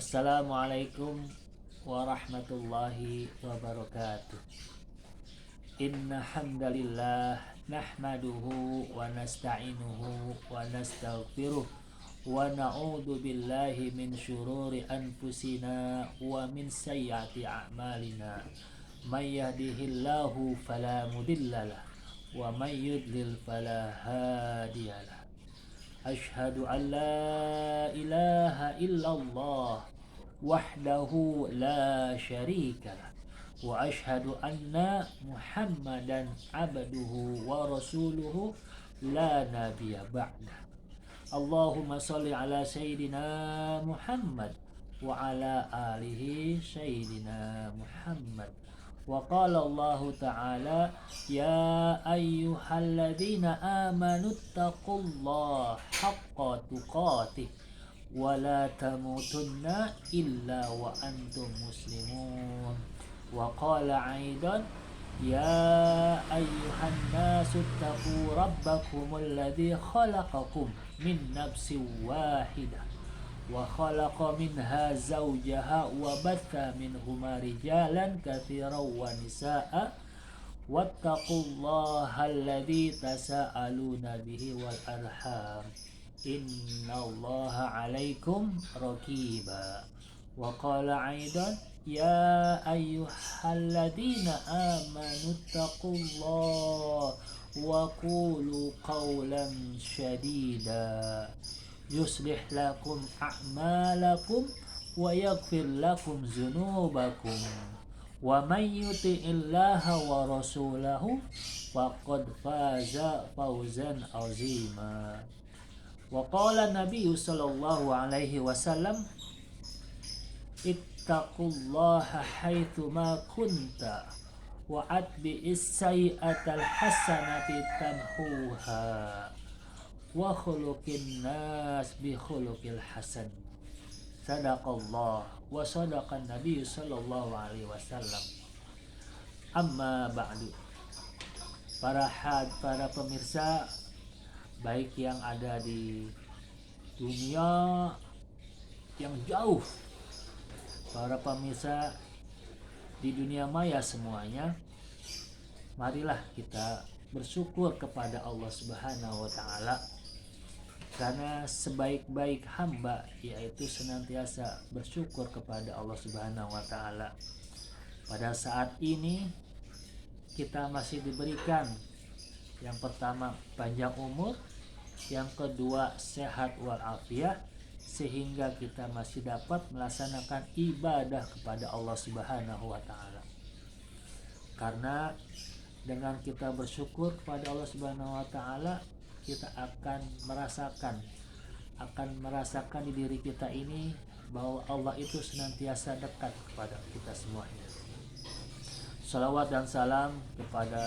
Assalamualaikum warahmatullahi wabarakatuh. Inna hamdalillah nahmaduhu wa nasta'inuhu wa nastaghfiruh wa na'udzu billahi min syururi anfusina wa min sayyiati a'malina. May yahdihillahu fala mudhillalah wa may yudlil fala hadiyalah. Asyhadu an la ilaha illallah wahdahu la syarikalah wa asyhadu anna Muhammadan abduhu wa rasuluhu la nabiyya ba'da. Allahumma shalli ala sayyidina Muhammad wa ala alihi sayyidina Muhammad. Wa qala Allah ta'ala ya ayyuhalladzina amanu taqullaha haqqa tuqatih wa la tamutunna illa wa antum muslimun. Wa qala aidan ya ayyuhan nasu taqu rabbakumul ladzi khalaqakum min nafsin wahidah wa khalaqa minha zawjaha wa batha minhuma rijalan katsiran wa nisaa wattaqullaha alladzi tasaaluna bihi wal arham innallaha 'alaikum raqiba. Wa qala aidan ya ayyuhalladzina amanu taqullaha wa qulu qawlan sadida yuslih lakum a'malakum wa yaghfir lakum dzunubakum wa may yuti'illaha wa rasulahu faqad faza fawzan 'azima. Wa qala Nabi sallallahu alaihi wasallam ittaqullaha haitsu ma kunta wa atbi'is sayyi'atal hasanati tamhuha wa khuluqin nas bi khuluqil hasan. Sadaqallah wa sadaqan Nabi sallallahu alaihi wasallam. Amma ba'du. Para pemirsa baik yang ada di dunia yang jauh, para pemirsa di dunia maya semuanya, marilah kita bersyukur kepada Allah Subhanahu wa taala, karena sebaik-baik hamba yaitu senantiasa bersyukur kepada Allah Subhanahu wa taala. Pada saat ini kita masih diberikan yang pertama panjang umur, yang kedua sehat walafiat, sehingga kita masih dapat melaksanakan ibadah kepada Allah Subhanahu wa taala. Karena dengan kita bersyukur kepada Allah Subhanahu wa taala, kita akan merasakan di diri kita ini bahwa Allah itu senantiasa dekat kepada kita semuanya. Salawat dan salam kepada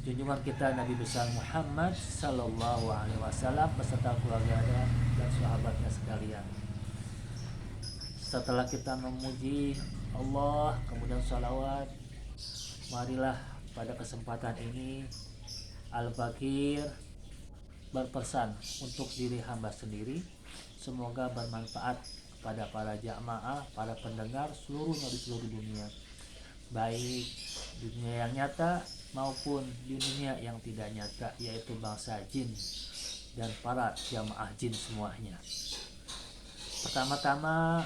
junjungan kita Nabi besar Muhammad sallallahu alaihi wasallam beserta keluarga dan sahabatnya sekalian. Setelah kita memuji Allah kemudian salawat, marilah pada kesempatan ini Al-Bakir berpesan untuk diri hamba sendiri, semoga bermanfaat kepada para jamaah, para pendengar seluruhnya di seluruh dunia, baik dunia yang nyata maupun dunia yang tidak nyata, yaitu bangsa jin dan para jamaah jin semuanya. Pertama-tama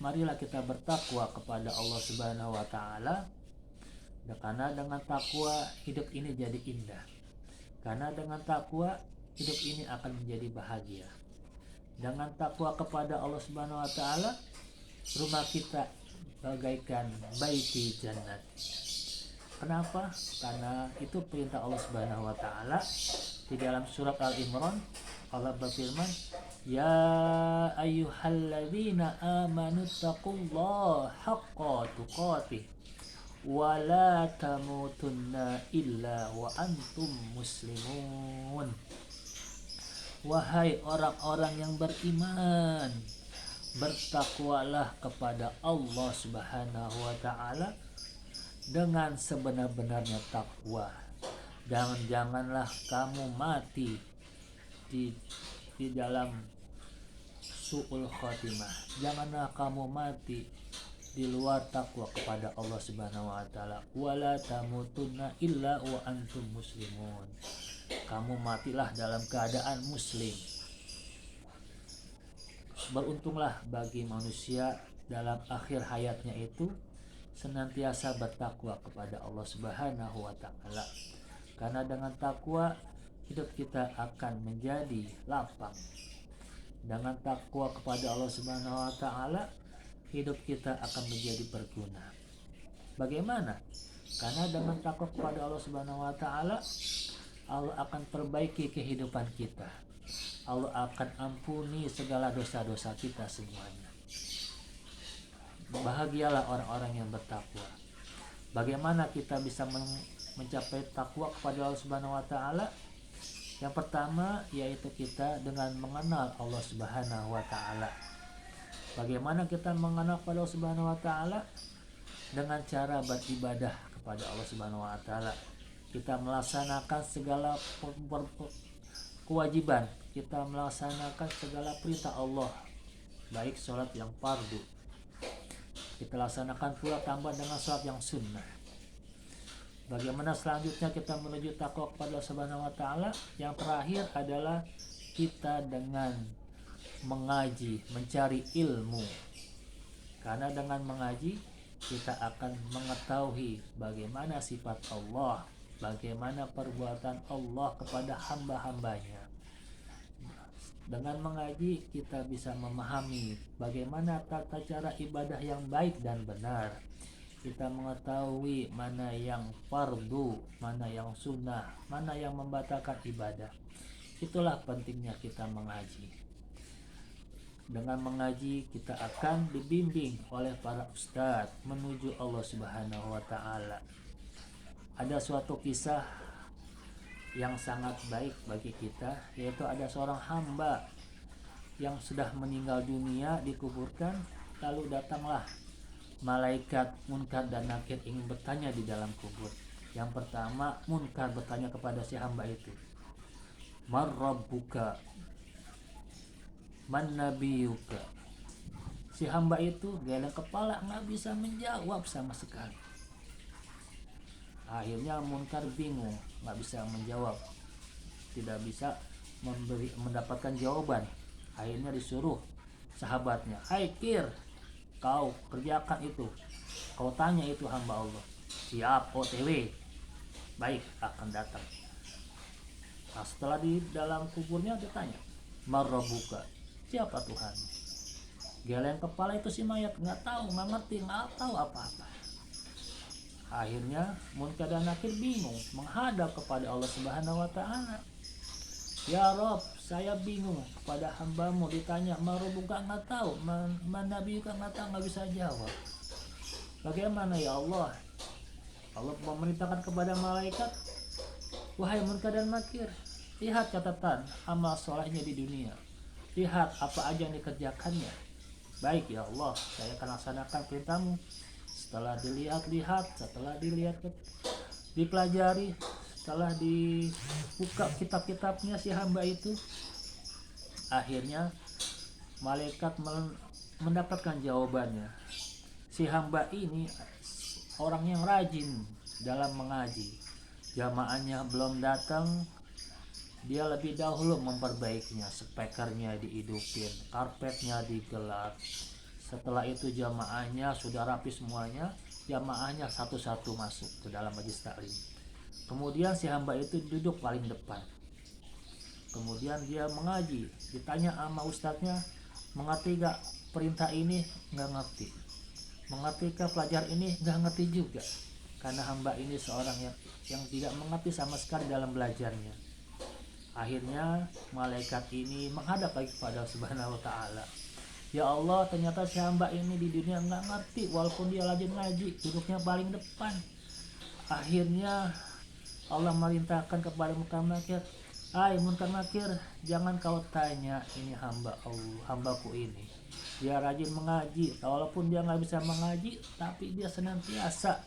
marilah kita bertakwa kepada Allah Subhanahu wa taala, karena dengan takwa hidup ini jadi indah. Karena dengan takwa hidup ini akan menjadi bahagia. Dengan takwa kepada Allah Subhanahu wa taala, rumah kita bagaikan baiti jannat. Kenapa? Karena itu perintah Allah Subhanahu wa taala. Di dalam surat Al-Imran Allah berfirman, ya ayyuhalladzina amanu taqullaha haqqa tuqatih wa la tamutunna illa wa antum muslimun. Wahai orang-orang yang beriman, bertakwalah kepada Allah Subhanahu wa taala dengan sebenar-benarnya takwa, dan janganlah kamu mati di dalam su'ul khotimah. Janganlah kamu mati di luar takwa kepada Allah Subhanahu wa taala. Wala tamutunna illa wa antum muslimun. Kamu matilah dalam keadaan muslim. Beruntunglah bagi manusia dalam akhir hayatnya itu senantiasa bertakwa kepada Allah Subhanahu wa taala. Karena dengan takwa hidup kita akan menjadi lapang. Dengan takwa kepada Allah Subhanahu wa taala hidup kita akan menjadi berguna. Bagaimana? Karena dengan takwa kepada Allah Subhanahu wa taala, Allah akan perbaiki kehidupan kita. Allah akan ampuni segala dosa-dosa kita semuanya. Bahagialah orang-orang yang bertakwa. Bagaimana kita bisa mencapai takwa kepada Allah Subhanahu wa taala? Yang pertama yaitu kita dengan mengenal Allah Subhanahu wa taala. Bagaimana kita mengenal kepada Allah Subhanahu wa taala? Dengan cara beribadah kepada Allah Subhanahu wa taala. Kita melaksanakan segala kewajiban, kita melaksanakan segala perintah Allah, baik sholat yang fardu. Kita laksanakan pula tambah dengan sholat yang sunnah. Bagaimana selanjutnya kita menuju takwa kepada Allah Subhanahu wa taala? Yang terakhir adalah kita dengan mengaji, mencari ilmu. Karena dengan mengaji kita akan mengetahui bagaimana sifat Allah, bagaimana perbuatan Allah kepada hamba-hambanya. Dengan mengaji kita bisa memahami bagaimana tata cara ibadah yang baik dan benar. Kita mengetahui mana yang fardu, mana yang sunnah, mana yang membatalkan ibadah. Itulah pentingnya kita mengaji. Dengan mengaji kita akan dibimbing oleh para ustadz menuju Allah Subhanahu wa taala. Ada suatu kisah yang sangat baik bagi kita, yaitu ada seorang hamba yang sudah meninggal dunia, dikuburkan, lalu datanglah malaikat Munkar dan Nakir ingin bertanya di dalam kubur. Yang pertama, Munkar bertanya kepada si hamba itu, "Man rabbuka? Man nabiyuka?" Si hamba itu geleng kepala, nggak bisa menjawab sama sekali. Akhirnya Munkar bingung, nggak bisa menjawab, tidak bisa mendapatkan jawaban. Akhirnya disuruh sahabatnya, "Hai Kir, kau kerjakan itu, kau tanya itu hamba Allah." "Siap, OTW." "Baik, akan datang." Nah, setelah di dalam kuburnya ditanya, "Marrabuka?" "Siapa Tuhan?" Geleng kepala itu si mayat, nggak tahu, nggak ngerti, nggak tahu apa-apa. Akhirnya Munkar dan Nakir bingung menghadap kepada Allah Subhanahu wa taala. "Ya Rob, saya bingung kepada hambamu, ditanya Marrabuka nggak tahu, mana Nabiuka nggak tahu, nggak bisa jawab. Bagaimana ya Allah?" Allah memerintahkan kepada malaikat, "Wahai Munkar dan Nakir, lihat catatan amal solehnya di dunia. Lihat apa aja yang dikerjakannya." "Baik ya Allah, saya akan laksanakan perintahmu." Setelah dilihat-lihat, setelah dipelajari, setelah dibuka kitab-kitabnya si hamba itu, akhirnya malaikat mendapatkan jawabannya. Si hamba ini orang yang rajin dalam mengaji. Jamaahnya belum datang, dia lebih dahulu memperbaikinya, speakernya dihidupin, karpetnya digelap. Setelah itu jamaahnya sudah rapi semuanya, jamaahnya satu-satu masuk ke dalam majlis taklim. Kemudian si hamba itu duduk paling depan. Kemudian dia mengaji, ditanya sama ustadznya, "Mengerti gak perintah ini?" "Nggak ngerti." "Mengertikah pelajar ini?" "Nggak ngerti juga." Karena hamba ini seorang yang tidak mengerti sama sekali dalam belajarnya. Akhirnya malaikat ini menghadap lagi kepada Subhanahu wa taala. "Ya Allah, ternyata si hamba ini di dunia nggak ngerti, walaupun dia rajin ngaji, duduknya paling depan." Akhirnya Allah merintahkan kepada Munkar Nakir, "Hai Munkar Nakir, jangan kau tanya ini hamba Allah, hambaku ini. Dia rajin mengaji, walaupun dia nggak bisa mengaji, tapi dia senantiasa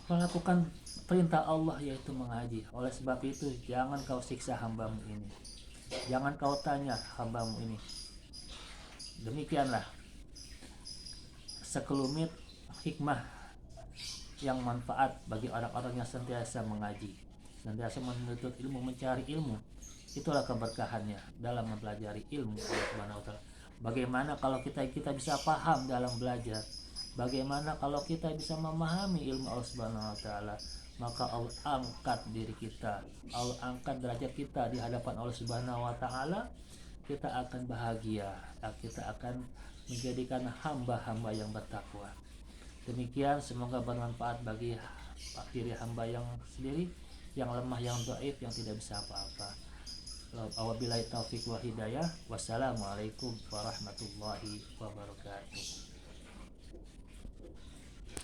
melakukan perintah Allah, yaitu mengaji. Oleh sebab itu jangan kau siksa hambamu ini, jangan kau tanya hambamu ini." Demikianlah sekelumit hikmah yang manfaat bagi orang-orang yang senantiasa mengaji, senantiasa menuntut ilmu, mencari ilmu. Itulah keberkahannya dalam mempelajari ilmu Allah Subhanahu wa taala. Bagaimana kalau kita bisa paham dalam belajar? Bagaimana kalau kita bisa memahami ilmu Allah Subhanahu wa taala? Maka Allah angkat diri kita, Allah angkat derajat kita di hadapan Allah Subhanahu wa taala. Kita akan bahagia, kita akan menjadikan hamba-hamba yang bertakwa. Demikian, semoga bermanfaat bagi diri hamba yang sendiri, yang lemah, yang dhaif, yang tidak bisa apa-apa. Wabillahi taufiq wa hidayah. Wassalamualaikum warahmatullahi wabarakatuh.